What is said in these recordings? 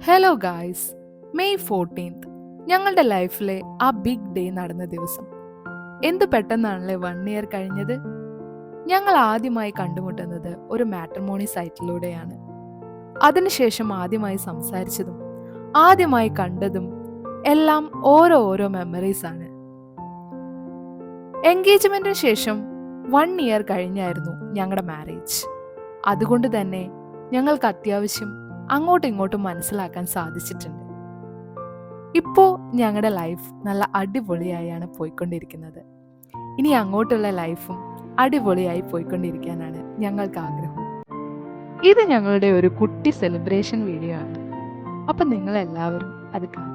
Hello guys, May 14th ഞങ്ങളുടെ ലൈഫിലെ ആ ബിഗ് ഡേ നടന്ന ദിവസം. എന്ത് പെട്ടെന്നാണല്ലേ 1 year കഴിഞ്ഞത്. ഞങ്ങൾ ആദ്യമായി കണ്ടുമുട്ടുന്നത് ഒരു മാട്രിമോണി സൈറ്റിലൂടെയാണ്. അതിനുശേഷം ആദ്യമായി സംസാരിച്ചതും ആദ്യമായി കണ്ടതും എല്ലാം ഓരോ മെമ്മറീസ് ആണ്. എൻഗേജ്മെന്റിന് ശേഷം 1 year കഴിഞ്ഞായിരുന്നു ഞങ്ങളുടെ മാരേജ്. അതുകൊണ്ട് തന്നെ ഞങ്ങൾക്ക് അത്യാവശ്യം അങ്ങോട്ടും ഇങ്ങോട്ടും മനസ്സിലാക്കാൻ സാധിച്ചിട്ടുണ്ട്. ഇപ്പോൾ ഞങ്ങളുടെ ലൈഫ് നല്ല അടിപൊളിയായാണ് പോയിക്കൊണ്ടിരിക്കുന്നത്. ഇനി അങ്ങോട്ടുള്ള ലൈഫും അടിപൊളിയായി പോയിക്കൊണ്ടിരിക്കാനാണ് ഞങ്ങൾക്ക് ആഗ്രഹം. ഇത് ഞങ്ങളുടെ ഒരു കുട്ടി സെലിബ്രേഷൻ വീഡിയോ ആണ്. അപ്പം നിങ്ങളെല്ലാവരും അത് കാണും.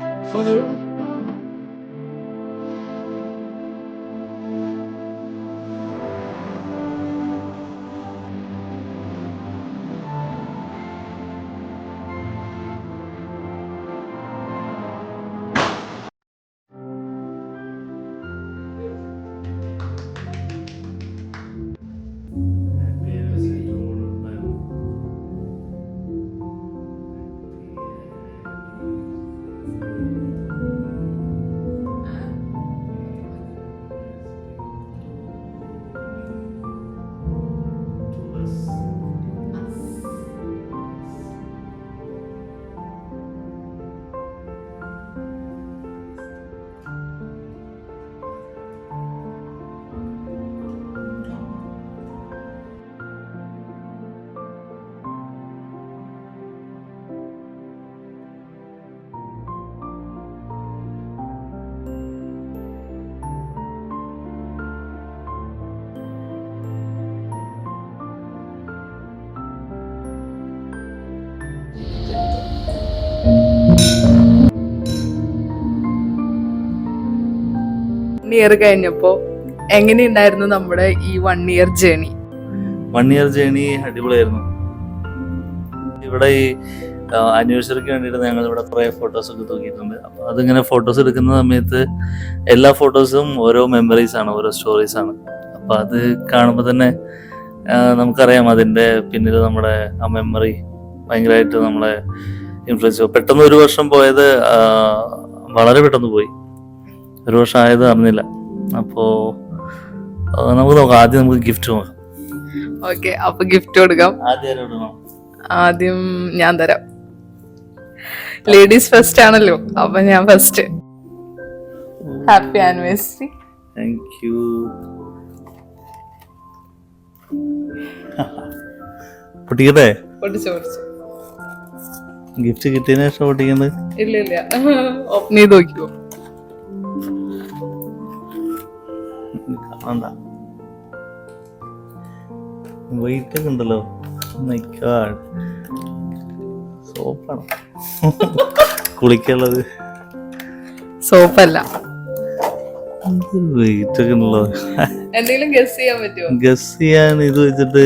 ഇയർ കഴിഞ്ഞപ്പോ എങ്ങനെയുണ്ടായിരുന്നു നമ്മുടെ ഈ 1 year ജേണി? 1 year ജേണി അടിപൊളിയായിരുന്നു. ഇവിടെ ഈ ആനിവേഴ്സറിക്ക് വേണ്ടിയിട്ട് ഞങ്ങൾ ഇവിടെ കുറേ ഫോട്ടോസൊക്കെ തൂക്കിയിട്ടുണ്ട്. അപ്പോൾ അതിങ്ങനെ ഫോട്ടോസ് എടുക്കുന്ന സമയത്ത് എല്ലാ ഫോട്ടോസും ഓരോ മെമ്മറീസ് ആണ്, ഓരോ സ്റ്റോറീസ് ആണ്. അപ്പോൾ അത് കാണുമ്പോൾ തന്നെ നമുക്കറിയാം അതിൻ്റെ പിന്നിൽ നമ്മുടെ ആ മെമ്മറി ഭയങ്കരമായിട്ട് നമ്മളെ ഇൻഫ്ലുവൻസ് ചെയ്യും. പെട്ടെന്ന് ഒരു വർഷം പോയത് വളരെ പെട്ടെന്ന് പോയി. ഒരു വർഷം ആയത് അറിഞ്ഞില്ല. അപ്പോൾ നമുക്ക് നോക്കാം. ആദ്യം നമുക്ക് ഗിഫ്റ്റ് നോക്കാം. ഓക്കെ, അപ്പൊ ഗിഫ്റ്റ് കൊടുക്കാം. ആദ്യം ഞാൻ തരാം. ലേഡീസ് ഫസ്റ്റ് ആണല്ലോ, അപ്പൊ ഞാൻ first. Happy anniversary. Thank you. പൊട്ടിക്കട്ടെ? പൊട്ടിച്ചു. ഗിഫ്റ്റ് കിട്ടിയതിന് ശേഷം പൊട്ടിക്കുന്നത്? ഇല്ല, ഓപ്പൺ ചെയ്ത് നോക്കിയോ. വെയിറ്റ് ഒക്കെ ഉണ്ടല്ലോ. സോപ്പാണ് കുളിക്കുള്ളത്. സോപ്പല്ല, വെയിറ്റ് ഒക്കെ ഉണ്ടല്ലോ. എന്തെങ്കിലും ഗസ് ചെയ്യാൻ പറ്റുമോ? ഗസ് ചെയ്യാൻ ഇത് വെച്ചിട്ട്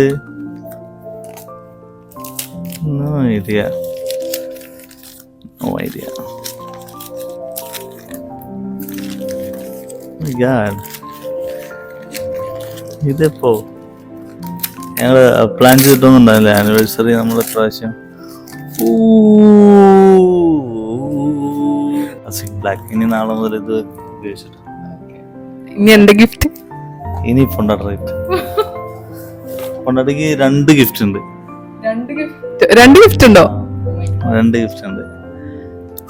നോ ഐഡിയ. ഇതിപ്പോ ഞങ്ങള് പ്ലാൻ ചെയ്തിട്ടൊന്നുണ്ടാവില്ല ആനിവേഴ്സറി നമ്മൾ പ്രാവശ്യം. ബ്ലാക്ക്. ഇനി നാളെ മുതൽ ഇത് ഉപയോഗിച്ചിട്ട് ഇനി എന്റെ ഗിഫ്റ്റ്. ഇനി പൊണ്ടാട്ട പൊണ്ടാട്ടിക്ക് 2 ഗിഫ്റ്റ് ഉണ്ട്. 2 ഗിഫ്റ്റ് ഉണ്ടോ? 2 ഗിഫ്റ്റ് ഉണ്ട്.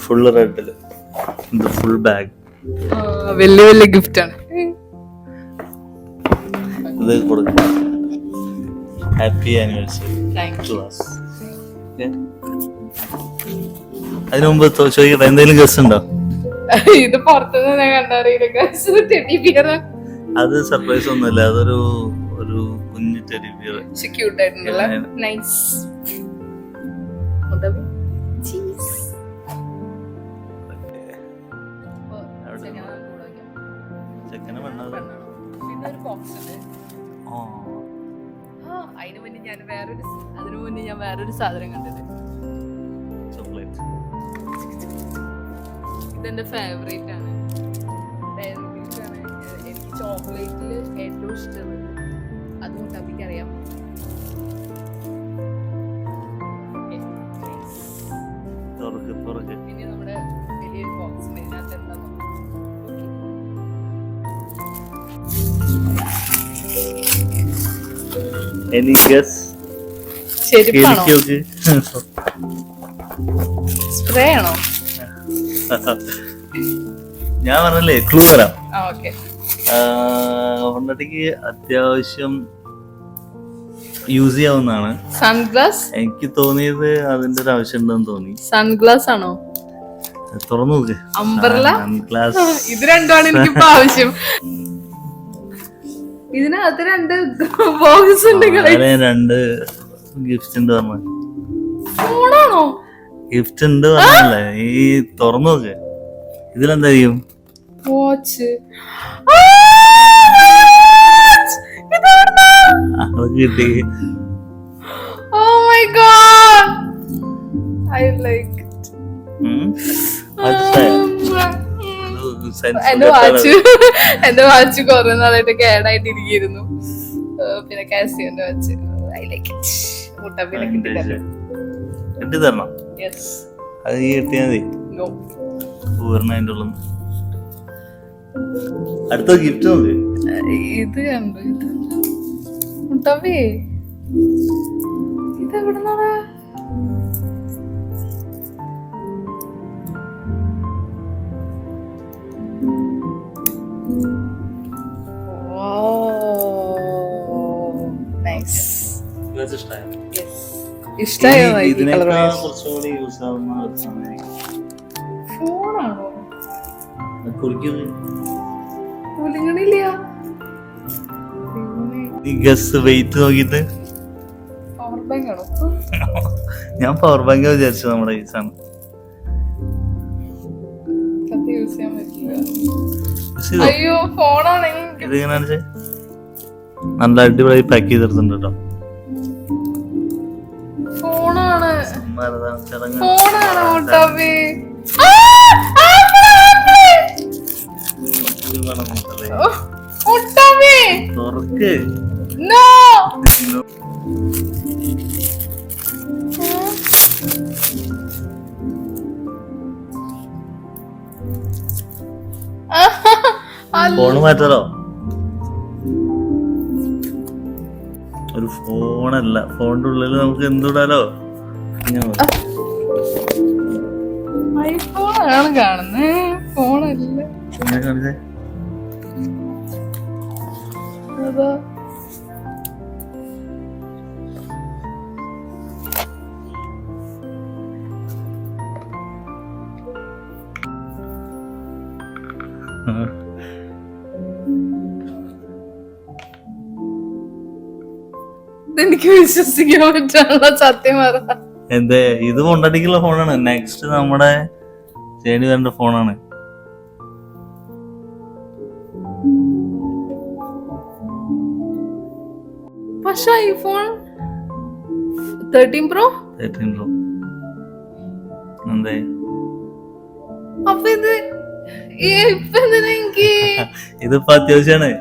ഫുള്ള് റെഡില് ഫുൾ ബാഗ്. വലിയ ഗിഫ്റ്റ് ആണ്. ഇത് കൊടുക്കാം. Happy anniversary. അതിനു മുമ്പ് ചോദിക്കട്ടെ, എന്തെങ്കിലും ഗസ് ഉണ്ടോ? ഇത് പുറത്തുനിന്ന് കണ്ടറിയില്ല. അത് സർപ്രൈസ് ഒന്നുമില്ല. അതൊരു കുഞ്ഞു ടെഡി ബിയർ. അതിനു മുന്നേ ഞാൻ വേറൊരു സാധനം കണ്ടത്. ഇതെന്റെ ഫേവറേറ്റ് ആണ്. എനിക്ക് ചോക്ലേറ്റില് ഏറ്റവും ഇഷ്ടമുള്ളത് അതുകൊണ്ട് എനിക്കറിയാം. തുറക്ക്. ഇനി നമ്മുടെ വലിയൊരു ബോക്സ് ഇതിനകത്ത് എന്താ Any guess? ചെരുപ്പാണോ? സ്പ്രേ ആണോ? ഞാൻ പറഞ്ഞല്ലേ ക്ലൂ തരാം. ഓക്കെ. ഹോണ്ടയ്ക്ക് അത്യാവശ്യം യൂസ് ചെയ്യാവുന്നതാണ്. സൺഗ്ലാസ്? എനിക്ക് തോന്നിയത് അതിന്റെ ഒരു ആവശ്യം ഉണ്ടെന്ന് തോന്നി. സൺഗ്ലാസ് ആണോ? തുറന്നു നോക്ക്. അംബ്രല്ല? സൺഗ്ലാസ്. ഇത് രണ്ടുമാണ് എനിക്കിപ്പോ ആവശ്യം. ഇതിനകത്ത് 2 ബോക്സ് ഉണ്ട്. 2 ഗിഫ്റ്റ് ഉണ്ട് പറഞ്ഞു. ഫോണാണോ? ഗിഫ്റ്റ് ഉണ്ട് പറഞ്ഞല്ലേ. ഈ തുറന്നു നോക്ക്. ഇതിലെന്തായിരിക്കും? വാച്ച്. കിട്ടി. Oh my god, I like it. എന്റെ വാച്ച് കുറെ നാളായിട്ട് കേടായിട്ടിരിക്കുന്നു. പിന്നെ കാസിയോന്റെ വാച്ച്. I like it. മുട്ടപ്പിനെ കിട്ടില്ല. കിട്ടി തരണം. യെസ്. അത് ഈ കിട്ടിയാ മതി. നോ. പൂർണ്ണ ഉള്ള അടുത്ത ഗിഫ്റ്റ് നോക്ക്. ഇത് കണ്ടു. ഇത് മുട്ടപ്പി ഇത് എവിടുന്നാണ്? ഇഷ്ടായോ? ഫോണാണോ? കുലുങ്ങണില്ല. വെയിറ്റ് നോക്കിട്ട് പവർ ബാങ്ക് ആണോ? ഞാൻ പവർ ബാങ്ക് വിചാരിച്ചു. നമ്മുടെ കേസാണ്. യൂസ് ചെയ്യാൻ പറ്റില്ല. അയ്യോ ഫോണാണെങ്കിൽ ഇതിങ്ങനെ നല്ല അടിപൊളി പാക്ക് ചെയ്തെടുത്തിട്ടുണ്ട് കേട്ടോ. ഫോണാണ്. ചടങ്ങ് ഫോണാണ് മുട്ടപ്പി. മുട്ടപ്പി തുറക്ക്. നോ. ഫോണ് മാറ്റാലോ? ഒരു ഫോണല്ല, ഫോണിന്റെ ഉള്ളിൽ നമുക്ക് എന്തിടാലോ? ഐഫോണാണ് കാണുന്നേ, ഫോണല്ല. കാണിച്ചേ. അതാ എനിക്ക് വിശ്വസിക്കാൻ പറ്റാനുള്ള സത്യം പറ. എന്തേ? ഇത് കൊണ്ടടിക്കുള്ള ഫോണാണ്. നെക്സ്റ്റ് നമ്മുടെ ചേണി വരേണ്ട ഫോണാണ്. പക്ഷെ ഐഫോൺ 13 Pro എന്തേ? അപ്പൊ ഇത് ഇപ്പൊ എന്തിനാ എനിക്ക്? ഇതിപ്പോ അത്യാവശ്യമാണ്.